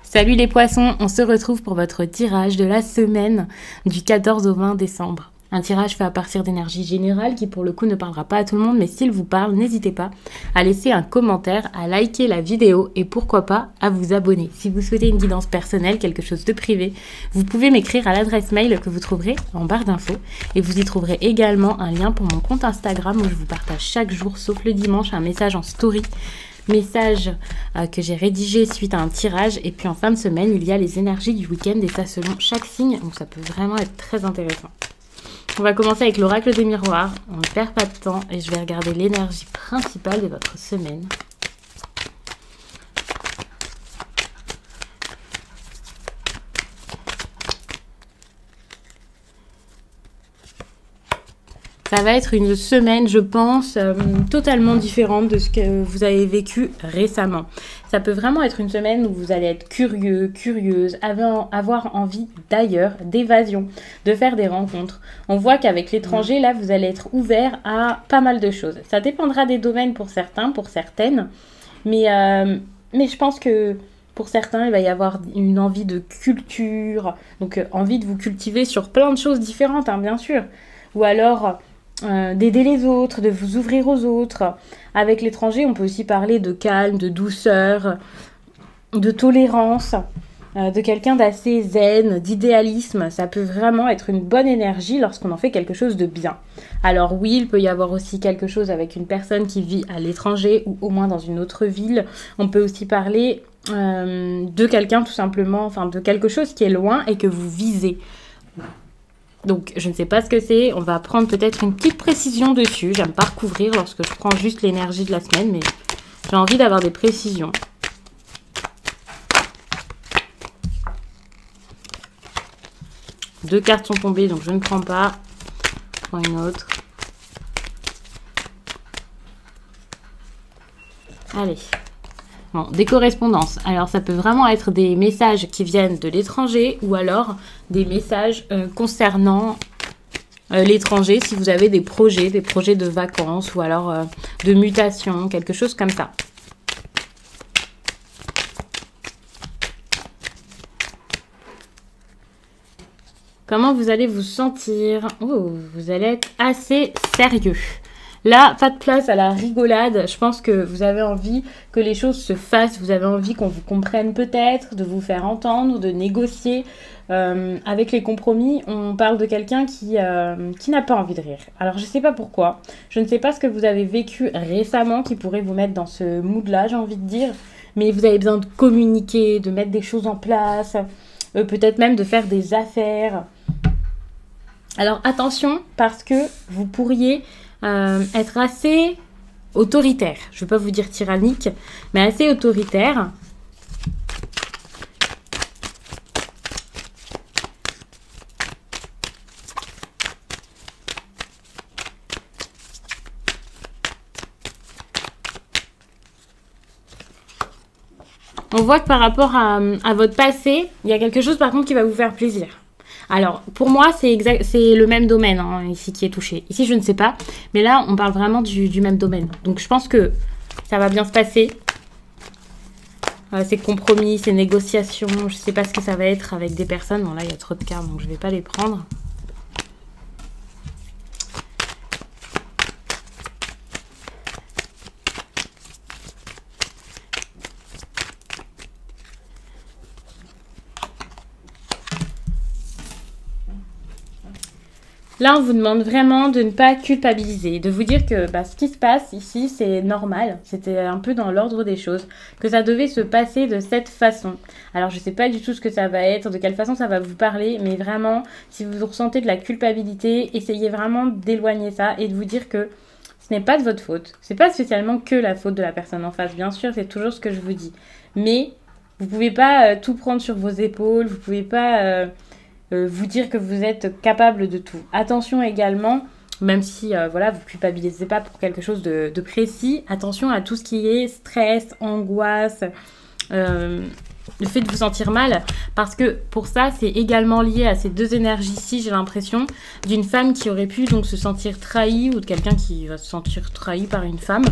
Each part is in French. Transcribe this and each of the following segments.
Salut les poissons, on se retrouve pour votre tirage de la semaine du 14 au 20 décembre. Un tirage fait à partir d'énergie générale qui pour le coup ne parlera pas à tout le monde, mais s'il vous parle, n'hésitez pas à laisser un commentaire, à liker la vidéo et pourquoi pas à vous abonner. Si vous souhaitez une guidance personnelle, quelque chose de privé, vous pouvez m'écrire à l'adresse mail que vous trouverez en barre d'infos et vous y trouverez également un lien pour mon compte Instagram où je vous partage chaque jour, sauf le dimanche, un message en story. Message que j'ai rédigé suite à un tirage, et puis en fin de semaine il y a les énergies du week-end et ça selon chaque signe, donc ça peut vraiment être très intéressant. On va commencer avec l'oracle des miroirs, on ne perd pas de temps et je vais regarder l'énergie principale de votre semaine. Ça va être une semaine, je pense, totalement différente de ce que vous avez vécu récemment. Ça peut vraiment être une semaine où vous allez être curieux, curieuse, avoir envie d'ailleurs, d'évasion, de faire des rencontres. On voit qu'avec l'étranger, là, vous allez être ouvert à pas mal de choses. Ça dépendra des domaines pour certains, pour certaines, mais je pense que pour certains, il va y avoir une envie de culture, donc envie de vous cultiver sur plein de choses différentes, hein, bien sûr. Ou alors d'aider les autres, de vous ouvrir aux autres. Avec l'étranger, on peut aussi parler de calme, de douceur, de tolérance, de quelqu'un d'assez zen, d'idéalisme. Ça peut vraiment être une bonne énergie lorsqu'on en fait quelque chose de bien. Alors oui, il peut y avoir aussi quelque chose avec une personne qui vit à l'étranger ou au moins dans une autre ville. On peut aussi parler de quelqu'un tout simplement, enfin de quelque chose qui est loin et que vous visez. Donc, je ne sais pas ce que c'est. On va prendre peut-être une petite précision dessus. J'aime pas recouvrir lorsque je prends juste l'énergie de la semaine, mais j'ai envie d'avoir des précisions. Deux cartes sont tombées, donc je ne prends pas. Je prends une autre. Allez. Bon, des correspondances. Alors, ça peut vraiment être des messages qui viennent de l'étranger ou alors des messages concernant l'étranger si vous avez des projets de vacances ou alors de mutation, quelque chose comme ça. Comment vous allez vous sentir? Oh, vous allez être assez sérieux. Là, pas de place à la rigolade. Je pense que vous avez envie que les choses se fassent. Vous avez envie qu'on vous comprenne peut-être, de vous faire entendre, de négocier. Avec les compromis, on parle de quelqu'un qui n'a pas envie de rire. Alors, je ne sais pas pourquoi. Je ne sais pas ce que vous avez vécu récemment qui pourrait vous mettre dans ce mood-là, j'ai envie de dire. Mais vous avez besoin de communiquer, de mettre des choses en place, peut-être même de faire des affaires. Alors, attention, parce que vous pourriez être assez autoritaire. Je ne vais pas vous dire tyrannique, mais assez autoritaire. On voit que par rapport à votre passé, il y a quelque chose par contre qui va vous faire plaisir. Alors, pour moi, c'est le même domaine hein, ici qui est touché. Ici, je ne sais pas. Mais là, on parle vraiment du même domaine. Donc, je pense que ça va bien se passer. Ces compromis, ces négociations. Je ne sais pas ce que ça va être avec des personnes. Bon, là, il y a trop de cartes, donc je ne vais pas les prendre. Là, on vous demande vraiment de ne pas culpabiliser, de vous dire que ce qui se passe ici, c'est normal, c'était un peu dans l'ordre des choses, que ça devait se passer de cette façon. Alors, je ne sais pas du tout ce que ça va être, de quelle façon ça va vous parler, mais vraiment, si vous ressentez de la culpabilité, essayez vraiment d'éloigner ça et de vous dire que ce n'est pas de votre faute. C'est pas spécialement que la faute de la personne en face, bien sûr, c'est toujours ce que je vous dis. Mais vous ne pouvez pas tout prendre sur vos épaules, vous ne pouvez pas... vous dire que vous êtes capable de tout. Attention également, même si voilà, vous culpabilisez pas pour quelque chose de précis, attention à tout ce qui est stress, angoisse, le fait de vous sentir mal, parce que pour ça, c'est également lié à ces deux énergies-ci, j'ai l'impression, d'une femme qui aurait pu donc se sentir trahie ou de quelqu'un qui va se sentir trahi par une femme.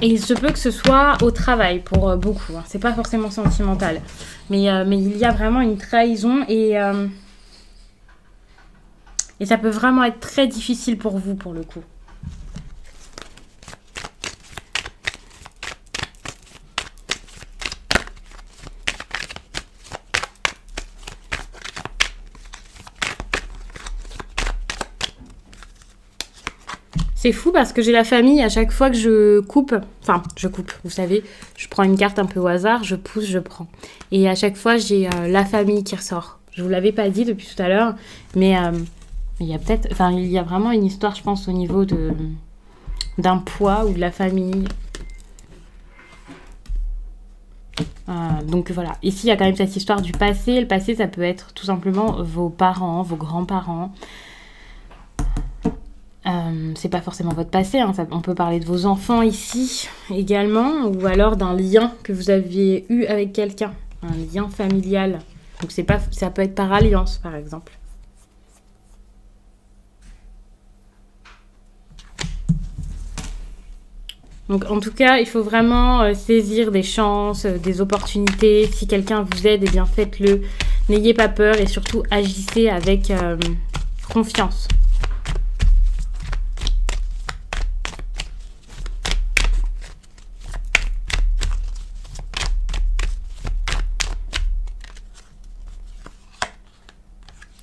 Et il se peut que ce soit au travail pour beaucoup. Hein. C'est pas forcément sentimental. Mais il y a vraiment une trahison et ça peut vraiment être très difficile pour vous, pour le coup. C'est fou parce que j'ai la famille à chaque fois que je coupe, vous savez, je prends une carte un peu au hasard, je pousse, je prends. Et à chaque fois, j'ai la famille qui ressort. Je vous l'avais pas dit depuis tout à l'heure, mais il y a vraiment une histoire, je pense, au niveau d'un poids ou de la famille. Donc voilà, ici il y a quand même cette histoire du passé. Le passé, ça peut être tout simplement vos parents, vos grands-parents. C'est pas forcément votre passé, hein, on peut parler de vos enfants ici également, ou alors d'un lien que vous aviez eu avec quelqu'un, un lien familial. Donc ça peut être par alliance par exemple. Donc en tout cas, il faut vraiment saisir des chances, des opportunités. Si quelqu'un vous aide, eh bien faites-le. N'ayez pas peur et surtout agissez avec confiance.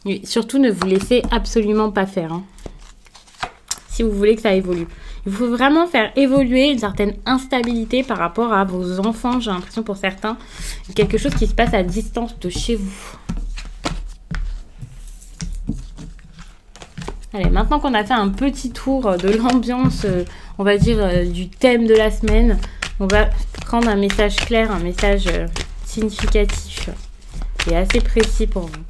Et surtout, ne vous laissez absolument pas faire. Hein, si vous voulez que ça évolue. Il faut vraiment faire évoluer une certaine instabilité par rapport à vos enfants. J'ai l'impression pour certains, quelque chose qui se passe à distance de chez vous. Allez, maintenant qu'on a fait un petit tour de l'ambiance, on va dire du thème de la semaine, on va prendre un message clair, un message significatif et assez précis pour vous.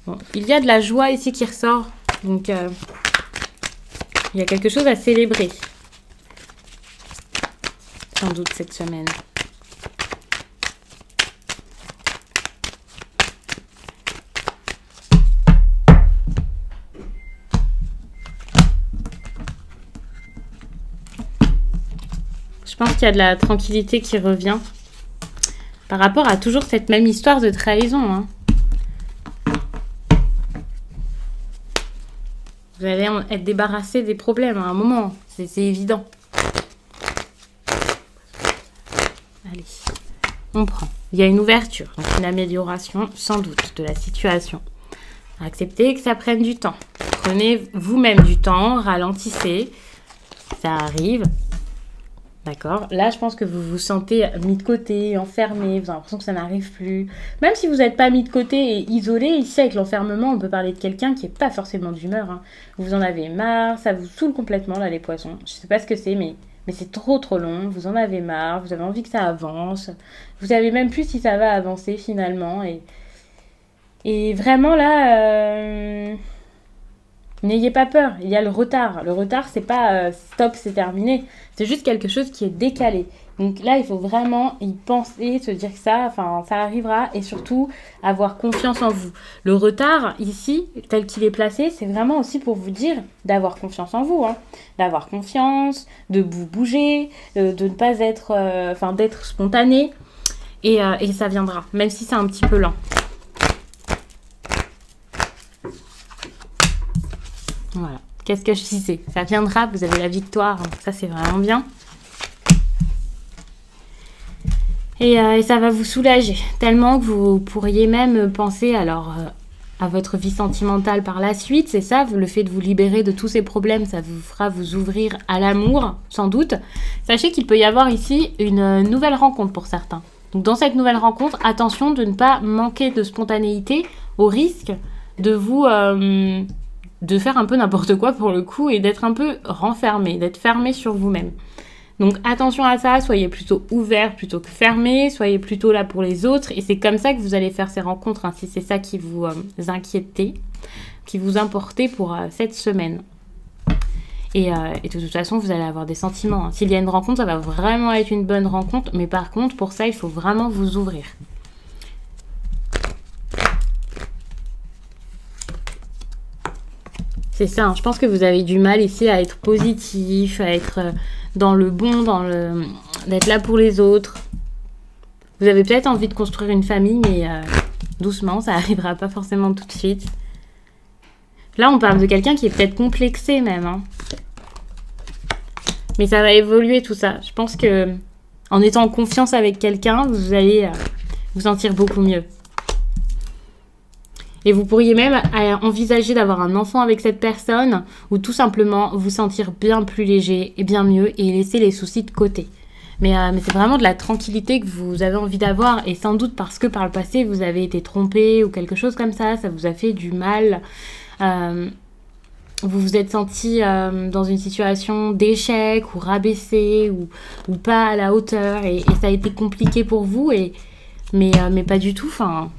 Bon, il y a de la joie ici qui ressort, donc il y a quelque chose à célébrer, sans doute cette semaine. Je pense qu'il y a de la tranquillité qui revient par rapport à toujours cette même histoire de trahison, hein. Vous allez être débarrassé des problèmes à un moment, c'est évident. Allez, on prend. Il y a une ouverture, donc une amélioration sans doute de la situation. Acceptez que ça prenne du temps. Prenez vous-même du temps, ralentissez. Ça arrive. D'accord. Là, je pense que vous vous sentez mis de côté, enfermé, vous avez l'impression que ça n'arrive plus. Même si vous n'êtes pas mis de côté et isolé, ici avec l'enfermement, on peut parler de quelqu'un qui n'est pas forcément d'humeur. Hein. Vous en avez marre, ça vous saoule complètement là les poissons. Je ne sais pas ce que c'est, mais c'est trop long. Vous en avez marre, vous avez envie que ça avance. Vous savez même plus si ça va avancer finalement. Et vraiment là... N'ayez pas peur, il y a le retard. Le retard, c'est pas stop, c'est terminé. C'est juste quelque chose qui est décalé. Donc là, il faut vraiment y penser, se dire que ça arrivera et surtout avoir confiance en vous. Le retard, ici, tel qu'il est placé, c'est vraiment aussi pour vous dire d'avoir confiance en vous. Hein. D'avoir confiance, de vous bouger, de ne pas être... d'être spontané. Et ça viendra, même si c'est un petit peu lent. Voilà. Qu'est-ce que je disais? Ça viendra, vous avez la victoire. Donc ça, c'est vraiment bien. Et ça va vous soulager. Tellement que vous pourriez même penser à votre vie sentimentale par la suite. C'est ça, le fait de vous libérer de tous ces problèmes, ça vous fera vous ouvrir à l'amour, sans doute. Sachez qu'il peut y avoir ici une nouvelle rencontre pour certains. Donc dans cette nouvelle rencontre, attention de ne pas manquer de spontanéité au risque de vous... de faire un peu n'importe quoi pour le coup et d'être un peu renfermé, d'être fermé sur vous-même. Donc attention à ça, soyez plutôt ouvert plutôt que fermé, soyez plutôt là pour les autres et c'est comme ça que vous allez faire ces rencontres, hein, si c'est ça qui vous inquiétez, qui vous importez pour cette semaine. Et de toute façon, vous allez avoir des sentiments, hein. S'il y a une rencontre, ça va vraiment être une bonne rencontre. Mais par contre, pour ça, il faut vraiment vous ouvrir. C'est ça, hein. Je pense que vous avez du mal ici à être positif, à être dans le bon, d'être là pour les autres. Vous avez peut-être envie de construire une famille, mais doucement, ça n'arrivera pas forcément tout de suite. Là, on parle de quelqu'un qui est peut-être complexé même, hein. Mais ça va évoluer tout ça. Je pense que en étant en confiance avec quelqu'un, vous allez vous sentir beaucoup mieux. Et vous pourriez même envisager d'avoir un enfant avec cette personne ou tout simplement vous sentir bien plus léger et bien mieux et laisser les soucis de côté. Mais c'est vraiment de la tranquillité que vous avez envie d'avoir et sans doute parce que par le passé vous avez été trompé ou quelque chose comme ça vous a fait du mal. Vous vous êtes senti dans une situation d'échec ou rabaissé ou pas à la hauteur et ça a été compliqué pour vous mais pas du tout. Enfin,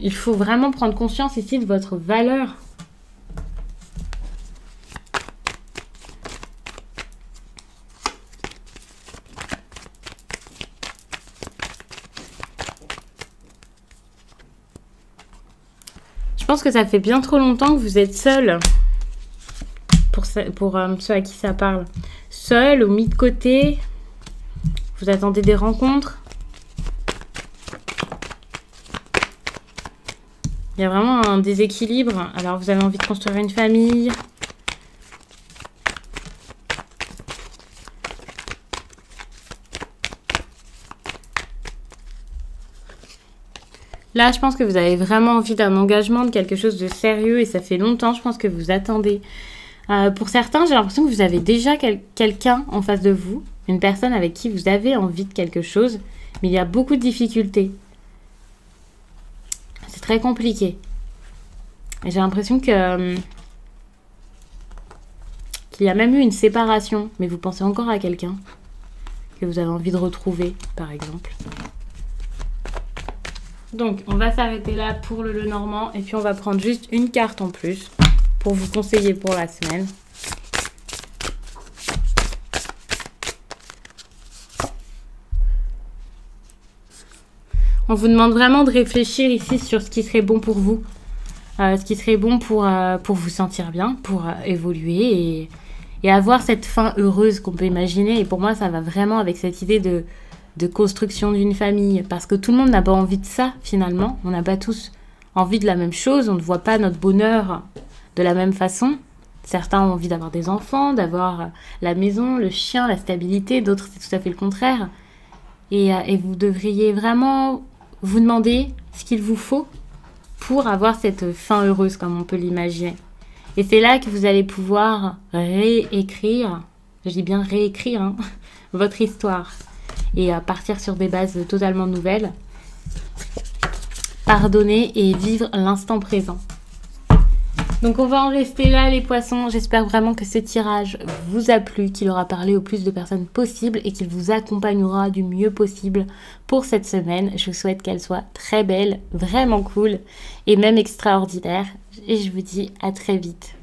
il faut vraiment prendre conscience ici de votre valeur. Je pense que ça fait bien trop longtemps que vous êtes seul. Pour ceux à qui ça parle. Seul ou mis de côté. Vous attendez des rencontres. Il y a vraiment un déséquilibre. Alors, vous avez envie de construire une famille. Là, je pense que vous avez vraiment envie d'un engagement, de quelque chose de sérieux. Et ça fait longtemps, je pense que vous attendez. Pour certains, j'ai l'impression que vous avez déjà quelqu'un en face de vous. Une personne avec qui vous avez envie de quelque chose. Mais il y a beaucoup de difficultés. C'est très compliqué. Et j'ai l'impression qu'il y a même eu une séparation. Mais vous pensez encore à quelqu'un que vous avez envie de retrouver, par exemple. Donc, on va s'arrêter là pour le Lenormand. Et puis, on va prendre juste une carte en plus pour vous conseiller pour la semaine. On vous demande vraiment de réfléchir ici sur ce qui serait bon pour vous. Ce qui serait bon pour vous sentir bien, pour évoluer et avoir cette fin heureuse qu'on peut imaginer. Et pour moi, ça va vraiment avec cette idée de construction d'une famille. Parce que tout le monde n'a pas envie de ça, finalement. On n'a pas tous envie de la même chose. On ne voit pas notre bonheur de la même façon. Certains ont envie d'avoir des enfants, d'avoir la maison, le chien, la stabilité. D'autres, c'est tout à fait le contraire. Et vous devriez vraiment vous demander ce qu'il vous faut pour avoir cette fin heureuse, comme on peut l'imaginer. Et c'est là que vous allez pouvoir réécrire, je dis bien réécrire, hein, votre histoire. Et partir sur des bases totalement nouvelles. Pardonner et vivre l'instant présent. Donc on va en rester là les poissons. J'espère vraiment que ce tirage vous a plu, qu'il aura parlé au plus de personnes possible et qu'il vous accompagnera du mieux possible pour cette semaine. Je vous souhaite qu'elle soit très belle, vraiment cool et même extraordinaire. Et je vous dis à très vite.